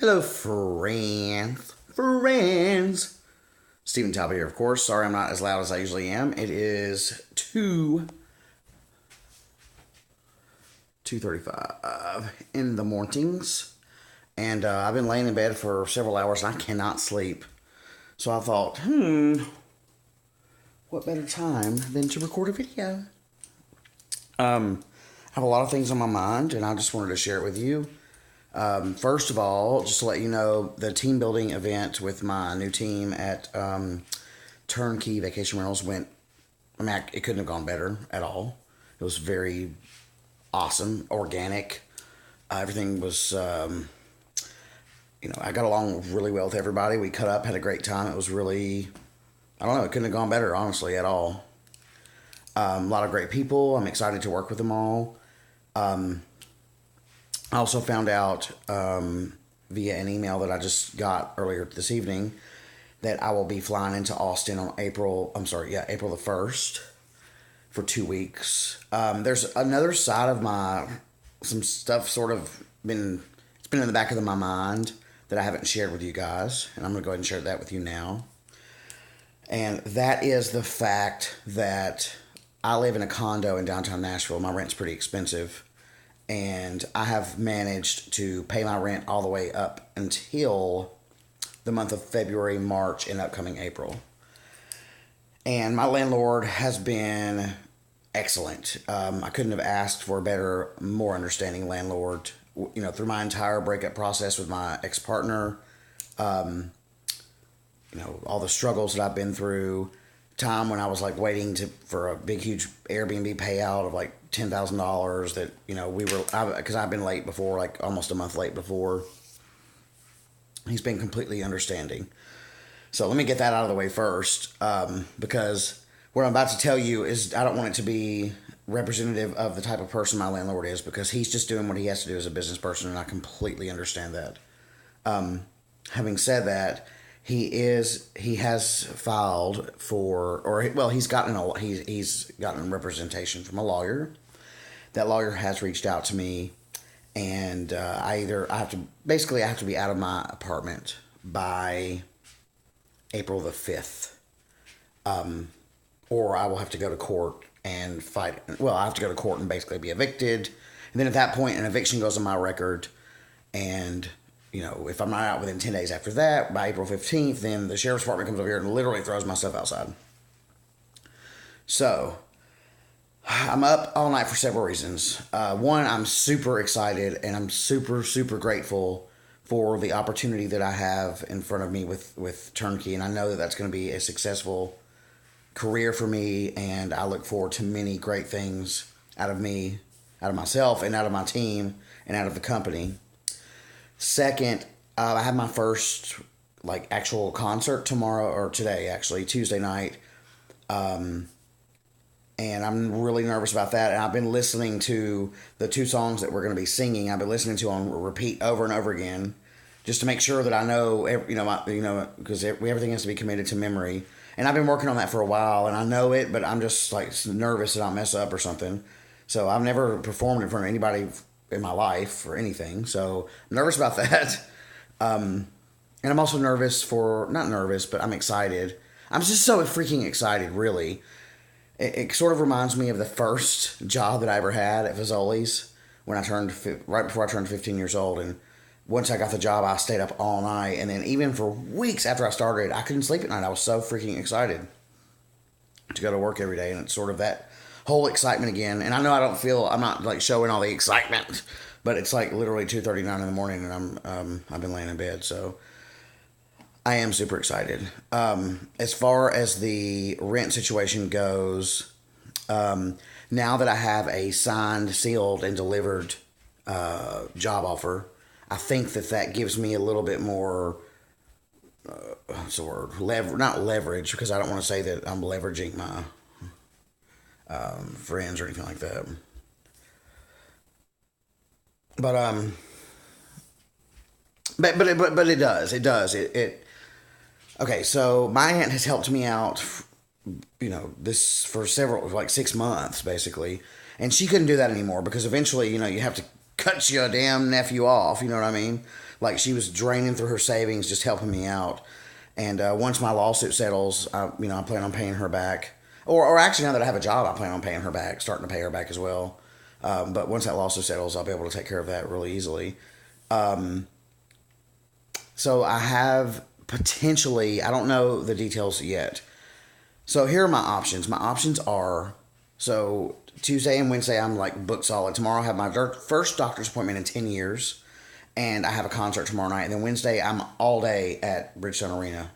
Hello, friends. Friends. Stephen Talbot here, of course. Sorry I'm not as loud as I usually am. It is 2:35 in the mornings. And I've been laying in bed for several hours and I cannot sleep. So I thought, what better time than to record a video? I have a lot of things on my mind and I just wanted to share it with you. First of all, just to let you know, the team building event with my new team at Turnkey Vacation Rentals went. I mean, it couldn't have gone better at all. It was very awesome, organic. Everything was, I got along really well with everybody. We cut up, had a great time. It was really, I don't know, it couldn't have gone better, honestly, at all. A lot of great people. I'm excited to work with them all. I also found out via an email that I just got earlier this evening that I will be flying into Austin on April the 1st for 2 weeks. There's another side of some stuff it's been in the back of my mind that I haven't shared with you guys, and I'm going to go ahead and share that with you now. And that is the fact that I live in a condo in downtown Nashville. My rent's pretty expensive. And I have managed to pay my rent all the way up until the month of February, March, and upcoming April. And my landlord has been excellent. I couldn't have asked for a better, more understanding landlord. Through my entire breakup process with my ex-partner, all the struggles that I've been through, time when I was like waiting for a big huge Airbnb payout of like $10,000 that because I've been late before, like almost a month late before. He's been completely understanding. So let me get that out of the way first, because what I'm about to tell you is I don't want it to be representative of the type of person my landlord is, because he's just doing what he has to do as a business person, and I completely understand that. Having said that, he has filed for, he's gotten representation from a lawyer. That lawyer has reached out to me, and I have to be out of my apartment by April the 5th, or I will have to go to court and fight. Well, I have to go to court and basically be evicted, and then at that point, an eviction goes on my record, and if I'm not out within 10 days after that, by April 15th, then the sheriff's department comes over here and literally throws my stuff outside. So, I'm up all night for several reasons. One, I'm super excited and I'm super, super grateful for the opportunity that I have in front of me with Turnkey. And I know that that's going to be a successful career for me. And I look forward to many great things out of me, out of myself, and out of my team, and out of the company. Second, I have my first actual concert tomorrow, or today actually, Tuesday night, and I'm really nervous about that. And I've been listening to the two songs that we're going to be singing. I've been listening to on repeat over and over again, just to make sure that I know, because everything has to be committed to memory. And I've been working on that for a while, and I know it, but I'm just nervous that I'll mess up or something. So I've never performed in front of anybody in my life or anything, so I'm nervous about that. And I'm also not nervous, but I'm excited. I'm just so freaking excited, really. It sort of reminds me of the first job that I ever had at Fazoli's right before I turned 15 years old. And once I got the job, I stayed up all night, and then even for weeks after I started, I couldn't sleep at night. I was so freaking excited to go to work every day, and it's sort of that whole excitement again. And I know I'm not showing all the excitement, but it's literally 2:39 in the morning, and I've been laying in bed, so I am super excited. As far as the rent situation goes, now that I have a signed, sealed, and delivered job offer, I think that gives me a little bit more what's the word? Not leverage, because I don't want to say that I'm leveraging my friends or anything like that. But but it does. Okay, so my aunt has helped me out, this for 6 months basically, and she couldn't do that anymore because eventually, you have to cut your damn nephew off. You know what I mean? Like, she was draining through her savings, just helping me out. And once my lawsuit settles, I plan on paying her back. Or actually, now that I have a job, I plan on paying her back, starting to pay her back as well. But once that lawsuit settles, I'll be able to take care of that really easily. So I have potentially, I don't know the details yet. So here are my options. My options are, so Tuesday and Wednesday, I'm like booked solid. Tomorrow I have my first doctor's appointment in 10 years. And I have a concert tomorrow night. And then Wednesday, I'm all day at Bridgestone Arena.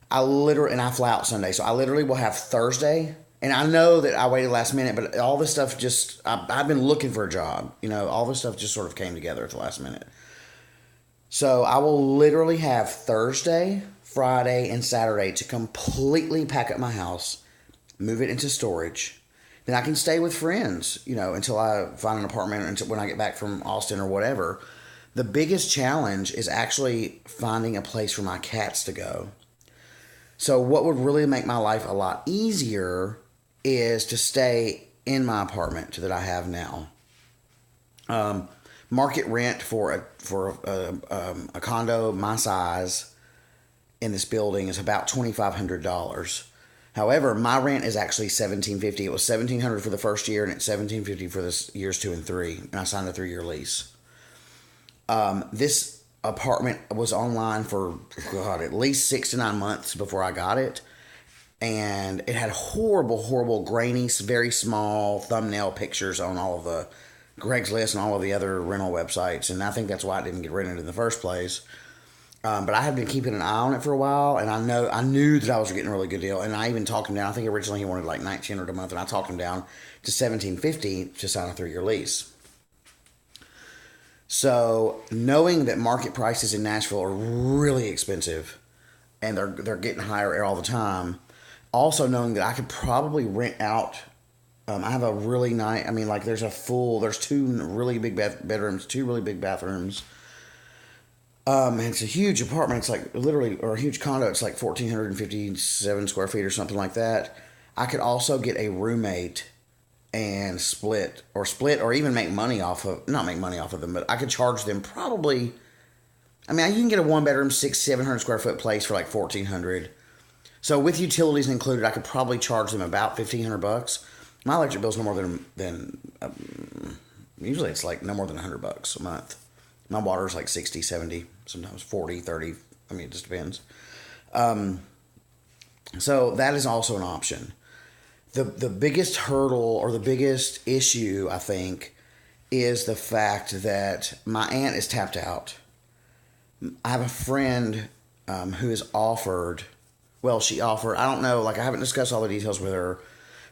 And I fly out Sunday. So I literally will have Thursday. And I know that I waited last minute, but all this stuff I've been looking for a job. All this stuff just sort of came together at the last minute. So I will literally have Thursday, Friday, and Saturday to completely pack up my house, move it into storage. Then I can stay with friends, until I find an apartment or until when I get back from Austin or whatever. The biggest challenge is actually finding a place for my cats to go. So what would really make my life a lot easier is to stay in my apartment that I have now. Market rent for a condo my size in this building is about $2,500. However, my rent is actually $1,750. It was $1,700 for the first year, and it's $1,750 for the years 2 and 3. And I signed a 3-year lease. This apartment was online for at least 6 to 9 months before I got it. And it had horrible, grainy, very small thumbnail pictures on all of the Craigslist and all of the other rental websites. And I think that's why it didn't get rented in the first place. But I had been keeping an eye on it for a while, and I knew that I was getting a really good deal. And I even talked him down. I think originally he wanted like $1,900 a month, and I talked him down to $1,750 to sign a 3-year lease. So knowing that market prices in Nashville are really expensive, and they're getting higher all the time. Also knowing that I could probably rent out. I have a really nice. There's 2 really big bedrooms, 2 really big bathrooms. And it's a huge apartment. It's like literally, or a huge condo. It's like 1,457 square feet or something like that. I could also get a roommate and split or even make money off of, not make money off of them, but I could charge them probably, you can get a 1-bedroom, 600-700 square foot place for like $1,400. So with utilities included, I could probably charge them about $1,500. My electric bill's no more than usually it's like no more than $100 a month. My water's like 60, 70, sometimes 40, 30. It just depends. So that is also an option. The biggest hurdle or the biggest issue, I think, is the fact that my aunt is tapped out. I have a friend who has offered, she offered, I don't know, I haven't discussed all the details with her,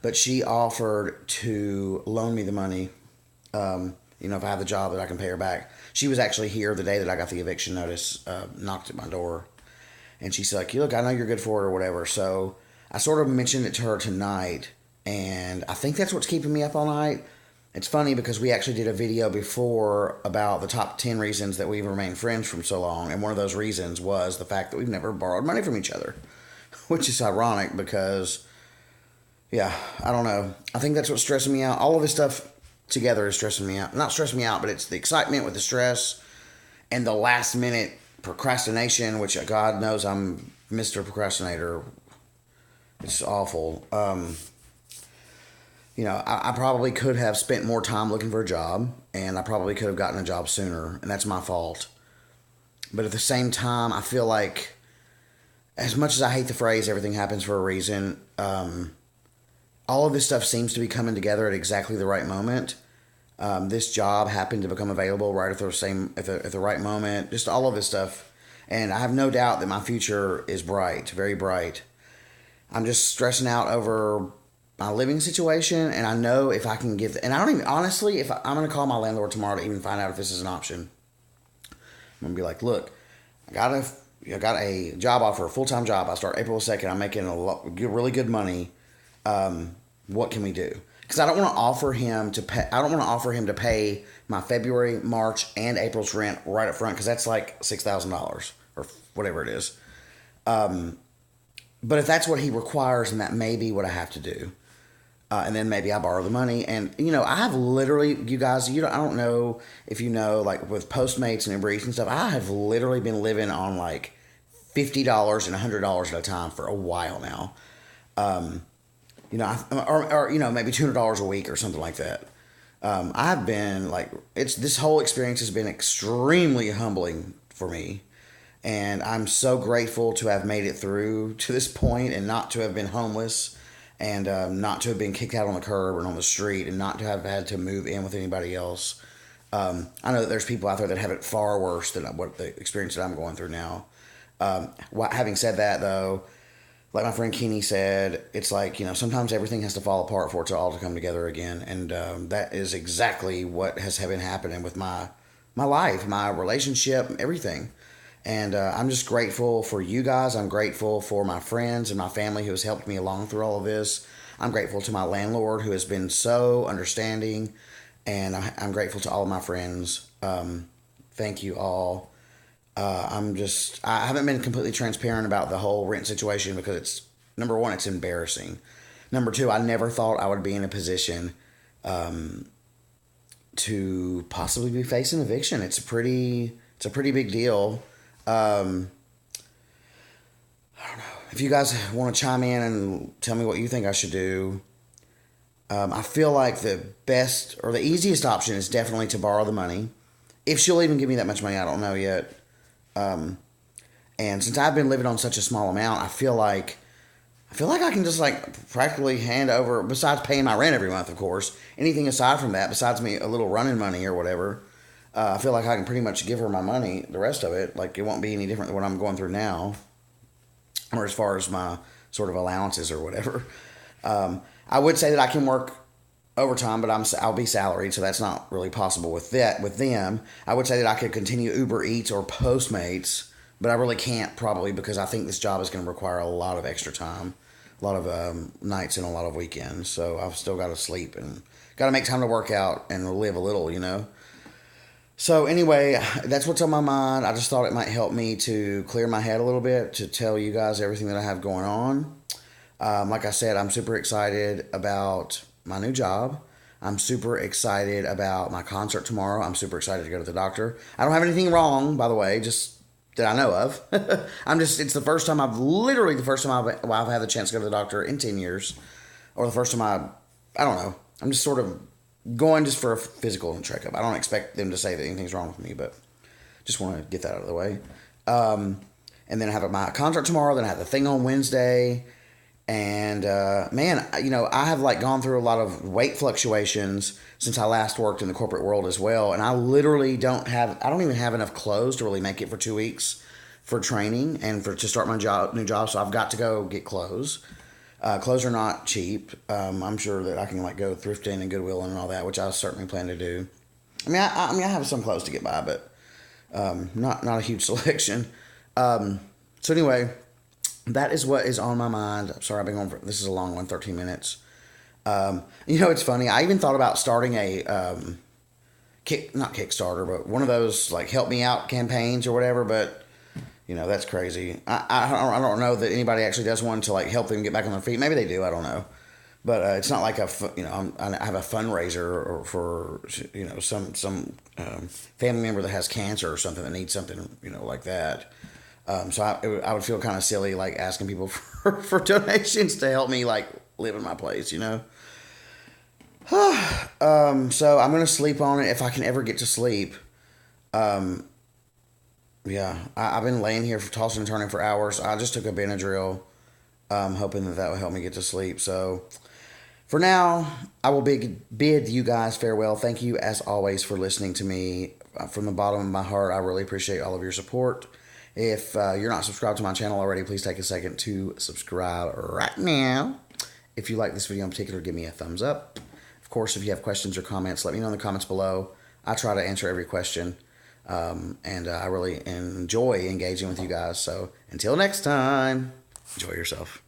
but she offered to loan me the money, if I have the job that I can pay her back. She was actually here the day that I got the eviction notice, knocked at my door. And she said, look, I know you're good for it or whatever. So I sort of mentioned it to her tonight, and I think that's what's keeping me up all night. It's funny because we actually did a video before about the top 10 reasons that we've remained friends for so long, and one of those reasons was the fact that we've never borrowed money from each other, which is ironic because, I don't know. I think that's what's stressing me out. All of this stuff together is stressing me out. Not stressing me out, but it's the excitement with the stress and the last minute procrastination, which God knows I'm Mr. Procrastinator. It's awful. I probably could have spent more time looking for a job, and I probably could have gotten a job sooner, and that's my fault. But at the same time, I feel like, as much as I hate the phrase, everything happens for a reason, all of this stuff seems to be coming together at exactly the right moment. This job happened to become available right at the right moment. Just all of this stuff. And I have no doubt that my future is bright, very bright. I'm just stressing out over my living situation, and I know if I can get, and I don't even, honestly, I'm going to call my landlord tomorrow to even find out if this is an option. I'm going to be like, look, I got a job offer, a full-time job. I start April 2nd. I'm making really good money. What can we do? Because I don't want to offer him to pay. I don't want to offer him to pay my February, March, and April's rent right up front, because that's like $6,000 or whatever it is. But if that's what he requires, then that may be what I have to do. and then maybe I borrow the money. And I have literally, you guys, I don't know if you know, like with Postmates and Uber Eats and stuff, I have literally been living on like $50 and $100 at a time for a while now. Or maybe $200 a week or something like that. I've been like, this whole experience has been extremely humbling for me. And I'm so grateful to have made it through to this point and not to have been homeless and not to have been kicked out on the curb and on the street and not to have had to move in with anybody else. I know that there's people out there that have it far worse than what the experience that I'm going through now. Having said that, though, like my friend Kenny said, it's like, sometimes everything has to fall apart for it to all to come together again. And that is exactly what has been happening with my life, my relationship, everything. And I'm just grateful for you guys. I'm grateful for my friends and my family who has helped me along through all of this. I'm grateful to my landlord who has been so understanding. And I'm grateful to all of my friends. Thank you all. I haven't been completely transparent about the whole rent situation because it's, number one, it's embarrassing. Number two, I never thought I would be in a position to possibly be facing eviction. It's a pretty big deal. I don't know. If you guys want to chime in and tell me what you think I should do, I feel like the best or the easiest option is definitely to borrow the money. If she'll even give me that much money, I don't know yet. And since I've been living on such a small amount, I feel like I can just like practically hand over, besides paying my rent every month, of course, anything aside from that, besides me a little running money or whatever. I feel like I can pretty much give her my money, the rest of it. Like, it won't be any different than what I'm going through now, or as far as my sort of allowances or whatever. I would say that I can work overtime, but I'll be salaried, so that's not really possible with them. I would say that I could continue Uber Eats or Postmates, but I really can't probably because I think this job is going to require a lot of extra time, a lot of nights and a lot of weekends. So I've still got to sleep and got to make time to work out and live a little. So anyway, that's what's on my mind. I just thought it might help me to clear my head a little bit, to tell you guys everything that I have going on. Like I said, I'm super excited about my new job. I'm super excited about my concert tomorrow. I'm super excited to go to the doctor. I don't have anything wrong, by the way, just that I know of. It's the first time I've had the chance to go to the doctor in 10 years. Or the first time I don't know. I'm just sort of going just for a physical checkup. I don't expect them to say that anything's wrong with me, but just want to get that out of the way. And then I have my concert tomorrow. Then I have the thing on Wednesday. And I have like gone through a lot of weight fluctuations since I last worked in the corporate world as well. And I literally don't even have enough clothes to really make it for 2 weeks for training and to start my new job. So I've got to go get clothes. Clothes are not cheap. I'm sure that I can like go thrifting and Goodwill and all that, which I certainly plan to do. I have some clothes to get by, but not a huge selection. So anyway, that is what is on my mind. Sorry, I've been going this is a long one, 13 minutes. It's funny. I even thought about starting a not Kickstarter, but one of those like help me out campaigns or whatever. But that's crazy. I don't know that anybody actually does one to like help them get back on their feet. Maybe they do. I don't know. But it's not like I have a fundraiser or for some family member that has cancer or something that needs something like that. So I would feel kind of silly like asking people for donations to help me like live in my place, So I'm gonna sleep on it if I can ever get to sleep. Yeah, I've been laying here for tossing and turning for hours. I just took a Benadryl, hoping that would help me get to sleep. So for now, I will bid you guys farewell. Thank you as always for listening to me. From the bottom of my heart, I really appreciate all of your support. If you're not subscribed to my channel already, please take a second to subscribe right now. If you like this video in particular, give me a thumbs up. Of course, if you have questions or comments, let me know in the comments below. I try to answer every question, and I really enjoy engaging with you guys. So until next time, enjoy yourself.